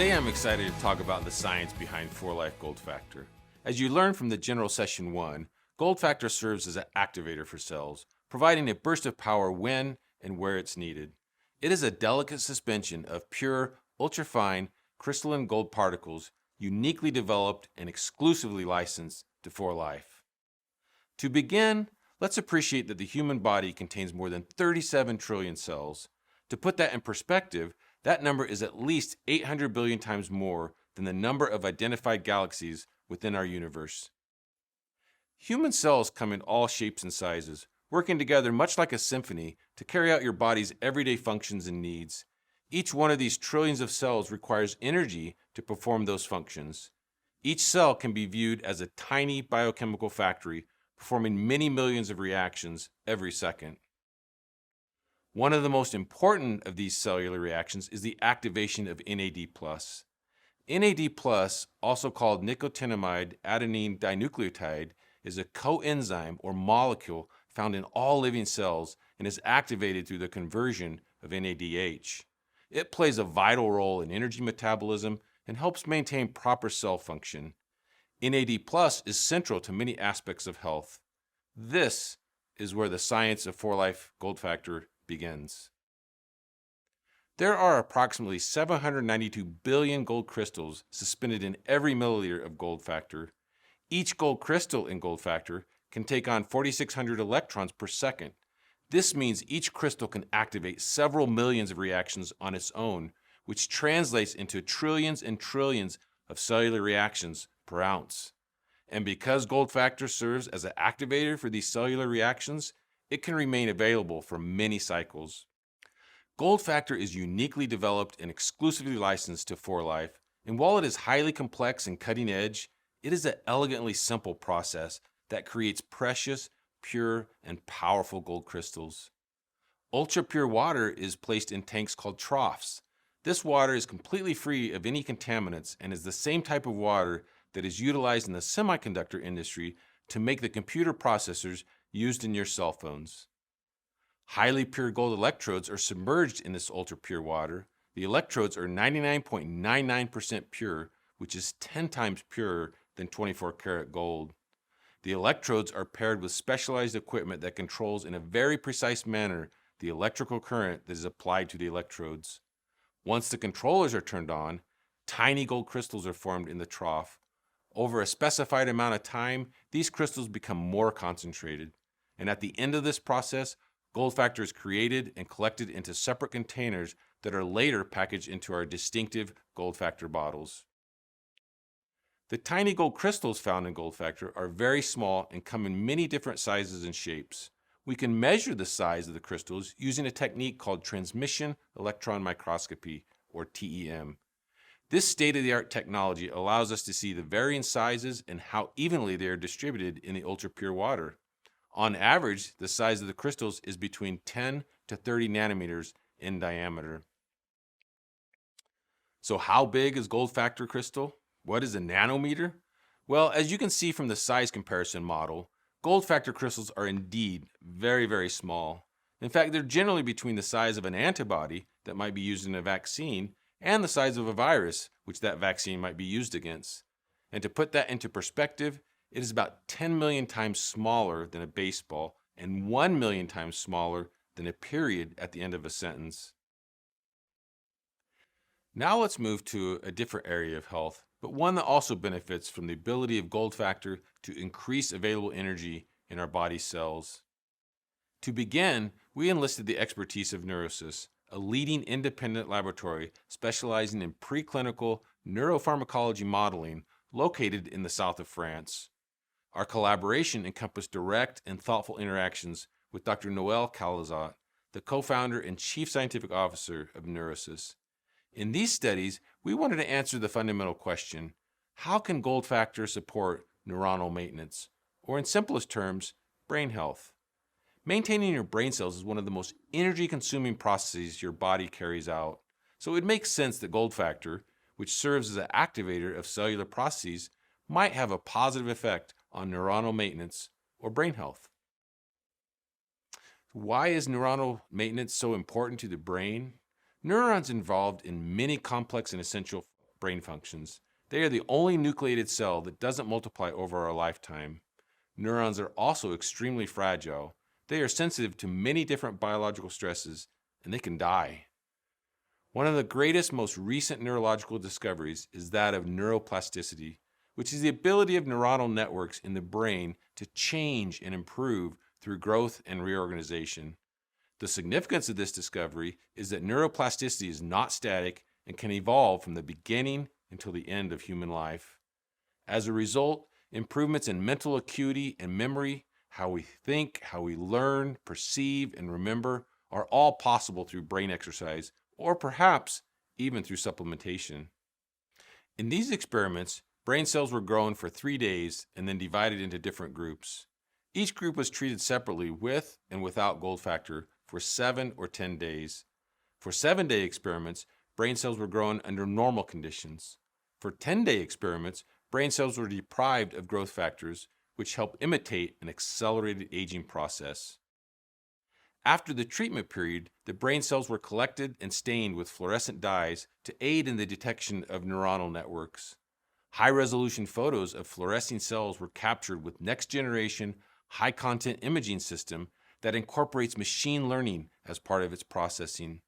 Today I'm excited to talk about the science behind 4-Life Gold Factor. As you learned from the General Session 1, Gold Factor serves as an activator for cells, providing a burst of power when and where it's needed. It is a delicate suspension of pure, ultrafine, crystalline gold particles uniquely developed and exclusively licensed to 4-Life. To begin, let's appreciate that the human body contains more than 37 trillion cells. To put that in perspective, that number is at least 800 billion times more than the number of identified galaxies within our universe. Human cells come in all shapes and sizes, working together much like a symphony to carry out your body's everyday functions and needs. Each one of these trillions of cells requires energy to perform those functions. Each cell can be viewed as a tiny biochemical factory performing many millions of reactions every second. One of the most important of these cellular reactions is the activation of NAD+. NAD+, also called nicotinamide adenine dinucleotide, is a coenzyme or molecule found in all living cells and is activated through the conversion of NADH. It plays a vital role in energy metabolism and helps maintain proper cell function. NAD+ is central to many aspects of health. This is where the science of 4-Life Gold Factor begins. There are approximately 792 billion gold crystals suspended in every milliliter of Gold Factor. Each gold crystal in Gold Factor can take on 4,600 electrons per second. This means each crystal can activate several millions of reactions on its own, which translates into trillions and trillions of cellular reactions per ounce. And because Gold Factor serves as an activator for these cellular reactions, it can remain available for many cycles. Gold Factor is uniquely developed and exclusively licensed to 4-Life, and while it is highly complex and cutting edge, it is an elegantly simple process that creates precious, pure, and powerful gold crystals. Ultra-pure water is placed in tanks called troughs. This water is completely free of any contaminants and is the same type of water that is utilized in the semiconductor industry to make the computer processors used in your cell phones. Highly pure gold electrodes are submerged in this ultra-pure water. The electrodes are 99.99% pure, which is 10 times purer than 24-karat gold. The electrodes are paired with specialized equipment that controls in a very precise manner the electrical current that is applied to the electrodes. Once the controllers are turned on, tiny gold crystals are formed in the trough. Over a specified amount of time, these crystals become more concentrated. And at the end of this process, Gold Factor is created and collected into separate containers that are later packaged into our distinctive Gold Factor bottles. The tiny gold crystals found in Gold Factor are very small and come in many different sizes and shapes. We can measure the size of the crystals using a technique called transmission electron microscopy, or TEM. This state-of-the-art technology allows us to see the varying sizes and how evenly they are distributed in the ultra-pure water. On average, the size of the crystals is between 10 to 30 nanometers in diameter. So how big is Gold Factor crystal? What is a nanometer? Well, as you can see from the size comparison model, Gold Factor crystals are indeed very, very small. In fact, they're generally between the size of an antibody that might be used in a vaccine and the size of a virus, which that vaccine might be used against. And to put that into perspective, it is about 10 million times smaller than a baseball and 1 million times smaller than a period at the end of a sentence. Now let's move to a different area of health, but one that also benefits from the ability of Gold Factor to increase available energy in our body cells. To begin, we enlisted the expertise of Neuroplasticity, a leading independent laboratory specializing in preclinical neuropharmacology modeling located in the south of France. Our collaboration encompassed direct and thoughtful interactions with Dr. Noel Calazat, the co-founder and chief scientific officer of Neuroplasticity. In these studies, we wanted to answer the fundamental question, how can Gold Factor support neuronal maintenance, or in simplest terms, brain health? Maintaining your brain cells is one of the most energy-consuming processes your body carries out, so it makes sense that Gold Factor, which serves as an activator of cellular processes, might have a positive effect on neuronal maintenance or brain health. Why is neuronal maintenance so important to the brain? Neurons involved in many complex and essential brain functions. They are the only nucleated cell that doesn't multiply over our lifetime. Neurons are also extremely fragile. They are sensitive to many different biological stresses, and they can die. One of the greatest, most recent neurological discoveries is that of neuroplasticity, which is the ability of neuronal networks in the brain to change and improve through growth and reorganization. The significance of this discovery is that neuroplasticity is not static and can evolve from the beginning until the end of human life. As a result, improvements in mental acuity and memory, how we think, how we learn, perceive, and remember, are all possible through brain exercise, or perhaps even through supplementation. In these experiments, brain cells were grown for 3 days and then divided into different groups. Each group was treated separately with and without gold factor for 7 or 10 days. For 7-day experiments, brain cells were grown under normal conditions. For 10-day experiments, brain cells were deprived of growth factors, which help imitate an accelerated aging process. After the treatment period, the brain cells were collected and stained with fluorescent dyes to aid in the detection of neuronal networks. High-resolution photos of fluorescing cells were captured with next-generation, high-content imaging system that incorporates machine learning as part of its processing.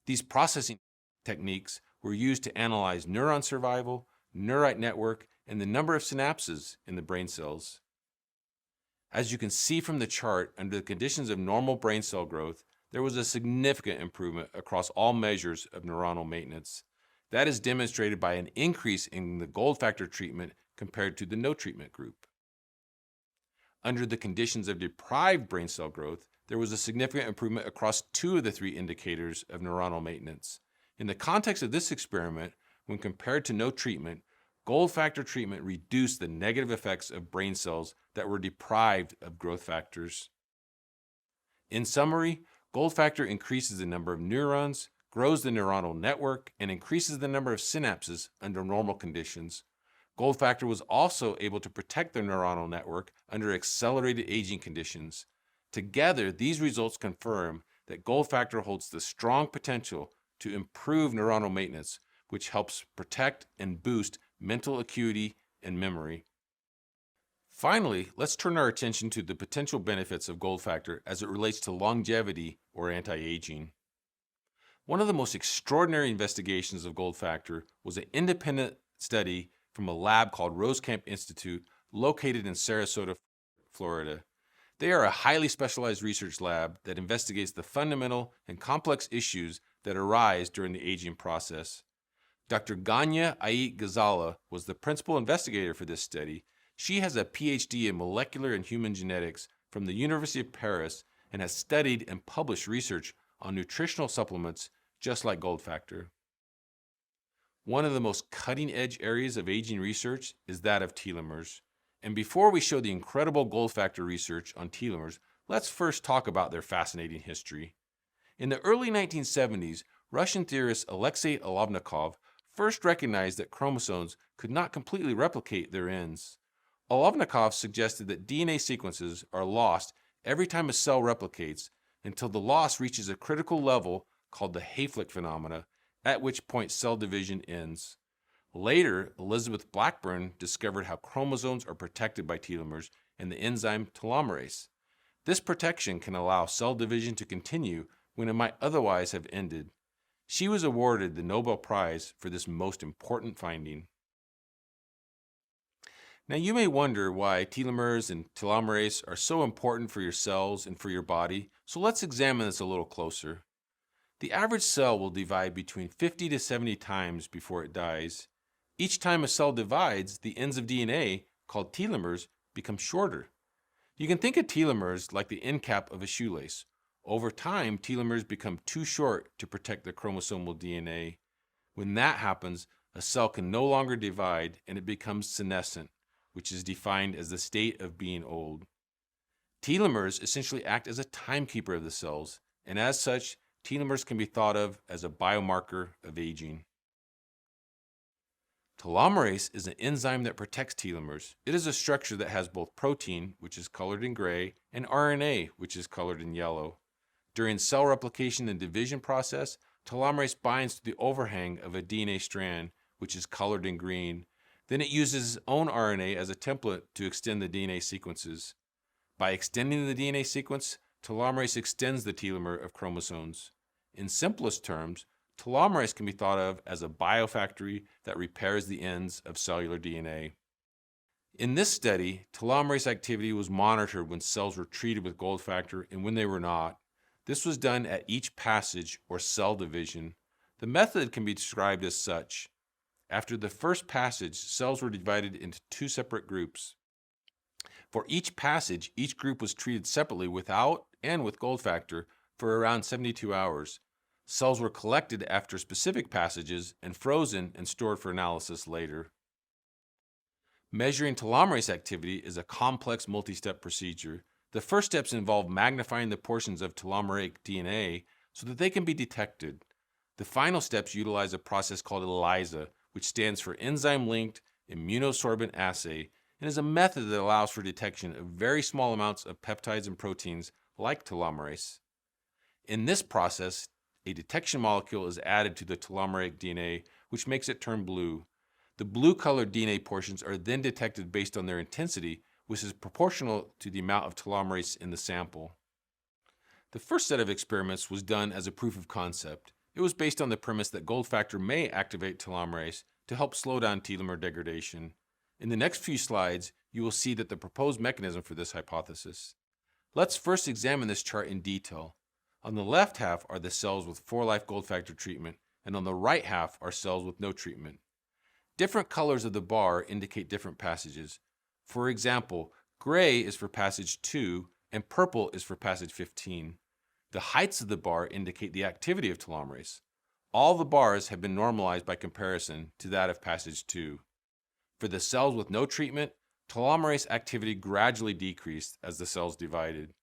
These processing techniques were used to analyze neuron survival, neurite network, and the number of synapses in the brain cells. As you can see from the chart, under the conditions of normal brain cell growth, there was a significant improvement across all measures of neuronal maintenance. That is demonstrated by an increase in the gold factor treatment compared to the no treatment group. Under the conditions of deprived brain cell growth, there was a significant improvement across 2 of the 3 indicators of neuronal maintenance. In the context of this experiment, when compared to no treatment, gold factor treatment reduced the negative effects of brain cells that were deprived of growth factors. In summary, gold factor increases the number of neurons, grows the neuronal network, and increases the number of synapses under normal conditions. Gold factor was also able to protect the neuronal network under accelerated aging conditions. Together, these results confirm that gold factor holds the strong potential to improve neuronal maintenance, which helps protect and boost mental acuity and memory. Finally, let's turn our attention to the potential benefits of gold factor as it relates to longevity or anti-aging. One of the most extraordinary investigations of gold factor was an independent study from a lab called Rosecamp Institute located in Sarasota, Florida. They are a highly specialized research lab that investigates the fundamental and complex issues that arise during the aging process. Dr. Ganya Ait Ghazala was the principal investigator for this study. She has a PhD in molecular and human genetics from the University of Paris and has studied and published research on nutritional supplements just like gold factor. One of the most cutting-edge areas of aging research is that of telomeres. And before we show the incredible gold factor research on telomeres, let's first talk about their fascinating history. In the early 1970s, Russian theorist Alexei Olovnikov first recognized that chromosomes could not completely replicate their ends. Olovnikov suggested that DNA sequences are lost every time a cell replicates until the loss reaches a critical level called the Hayflick phenomena, at which point cell division ends. Later, Elizabeth Blackburn discovered how chromosomes are protected by telomeres and the enzyme telomerase. This protection can allow cell division to continue when it might otherwise have ended. She was awarded the Nobel Prize for this most important finding. Now you may wonder why telomeres and telomerase are so important for your cells and for your body, so let's examine this a little closer. The average cell will divide between 50 to 70 times before it dies. Each time a cell divides, the ends of DNA, called telomeres, become shorter. You can think of telomeres like the end cap of a shoelace. Over time, telomeres become too short to protect the chromosomal DNA. When that happens, a cell can no longer divide and it becomes senescent, which is defined as the state of being old. Telomeres essentially act as a timekeeper of the cells, and as such, telomeres can be thought of as a biomarker of aging. Telomerase is an enzyme that protects telomeres. It is a structure that has both protein, which is colored in gray, and RNA, which is colored in yellow. During cell replication and division process, telomerase binds to the overhang of a DNA strand, which is colored in green. Then it uses its own RNA as a template to extend the DNA sequences. By extending the DNA sequence, telomerase extends the telomere of chromosomes. In simplest terms, telomerase can be thought of as a biofactory that repairs the ends of cellular DNA. In this study, telomerase activity was monitored when cells were treated with gold factor and when they were not. This was done at each passage or cell division. The method can be described as such. After the first passage, cells were divided into two separate groups. For each passage, each group was treated separately without and with gold factor for around 72 hours. Cells were collected after specific passages and frozen and stored for analysis later. Measuring telomerase activity is a complex multi-step procedure. The first steps involve magnifying the portions of telomeric DNA so that they can be detected. The final steps utilize a process called ELISA, which stands for Enzyme-Linked Immunosorbent Assay, and is a method that allows for detection of very small amounts of peptides and proteins like telomerase. In this process, a detection molecule is added to the telomeric DNA, which makes it turn blue. The blue-colored DNA portions are then detected based on their intensity, which is proportional to the amount of telomerase in the sample. The first set of experiments was done as a proof of concept. It was based on the premise that gold factor may activate telomerase to help slow down telomere degradation. In the next few slides, you will see that the proposed mechanism for this hypothesis. Let's first examine this chart in detail. On the left half are the cells with for-life gold factor treatment, and on the right half are cells with no treatment. Different colors of the bar indicate different passages. For example, gray is for passage 2 and purple is for passage 15. The heights of the bar indicate the activity of telomerase. All the bars have been normalized by comparison to that of passage 2. For the cells with no treatment, telomerase activity gradually decreased as the cells divided.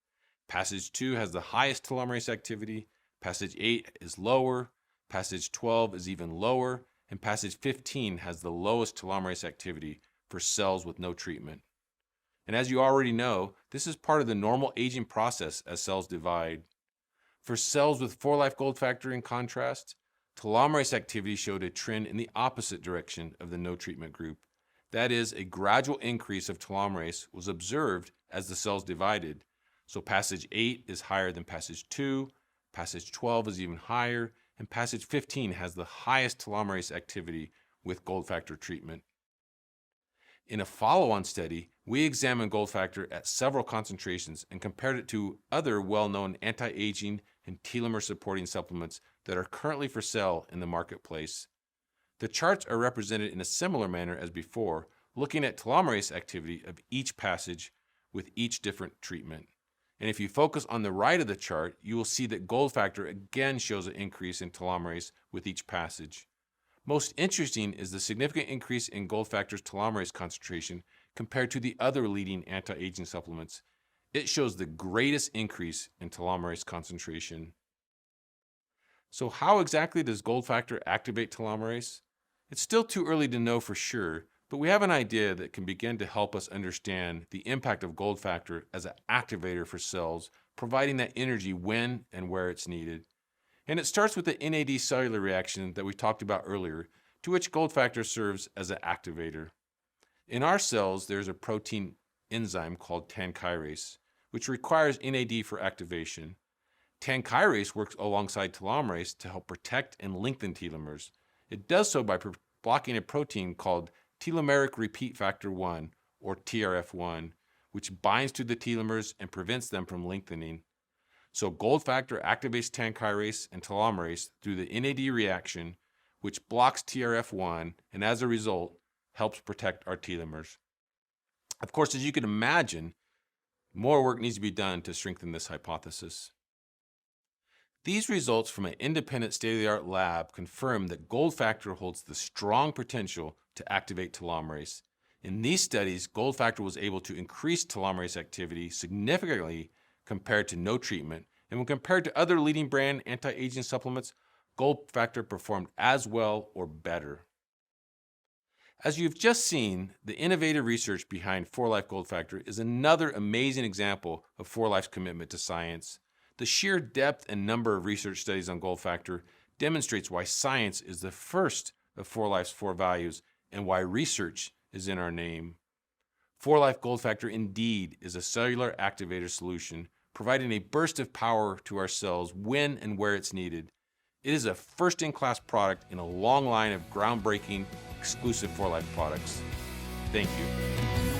Passage 2 has the highest telomerase activity, passage 8 is lower, passage 12 is even lower, and passage 15 has the lowest telomerase activity for cells with no treatment. And as you already know, this is part of the normal aging process as cells divide. For cells with for-life gold factor, in contrast, telomerase activity showed a trend in the opposite direction of the no treatment group. That is, a gradual increase of telomerase was observed as the cells divided. So passage 8 is higher than passage 2, passage 12 is even higher, and passage 15 has the highest telomerase activity with gold factor treatment. In a follow-on study, we examined gold factor at several concentrations and compared it to other well-known anti-aging and telomere-supporting supplements that are currently for sale in the marketplace. The charts are represented in a similar manner as before, looking at telomerase activity of each passage with each different treatment. And if you focus on the right of the chart, you will see that gold factor again shows an increase in telomerase with each passage. Most interesting is the significant increase in gold factor's telomerase concentration compared to the other leading anti-aging supplements. It shows the greatest increase in telomerase concentration. So how exactly does gold factor activate telomerase? It's still too early to know for sure, but we have an idea that can begin to help us understand the impact of gold factor as an activator for cells, providing that energy when and where it's needed. And it starts with the NAD cellular reaction that we talked about earlier, to which gold factor serves as an activator. In our cells, there's a protein enzyme called tan-chirase, which requires NAD for activation. Tan-chirase works alongside telomerase to help protect and lengthen telomeres. It does so by blocking a protein called telomeric repeat factor 1, or TRF1, which binds to the telomeres and prevents them from lengthening. So gold factor activates tan-chirase and telomerase through the NAD reaction, which blocks TRF1 and as a result helps protect our telomeres. Of course, as you can imagine, more work needs to be done to strengthen this hypothesis. These results from an independent state-of-the-art lab confirm that gold factor holds the strong potential to activate telomerase. In these studies, gold factor was able to increase telomerase activity significantly compared to no treatment, and when compared to other leading brand anti-aging supplements, gold factor performed as well or better. As you've just seen, the innovative research behind for-life gold factor is another amazing example of for-life's commitment to science. The sheer depth and number of research studies on gold factor demonstrates why science is the first of 4Life's 4 values and why research is in our name. 4Life Gold Factor indeed is a cellular activator solution, providing a burst of power to our cells when and where it's needed. It is a first-in-class product in a long line of groundbreaking, exclusive 4Life products. Thank you.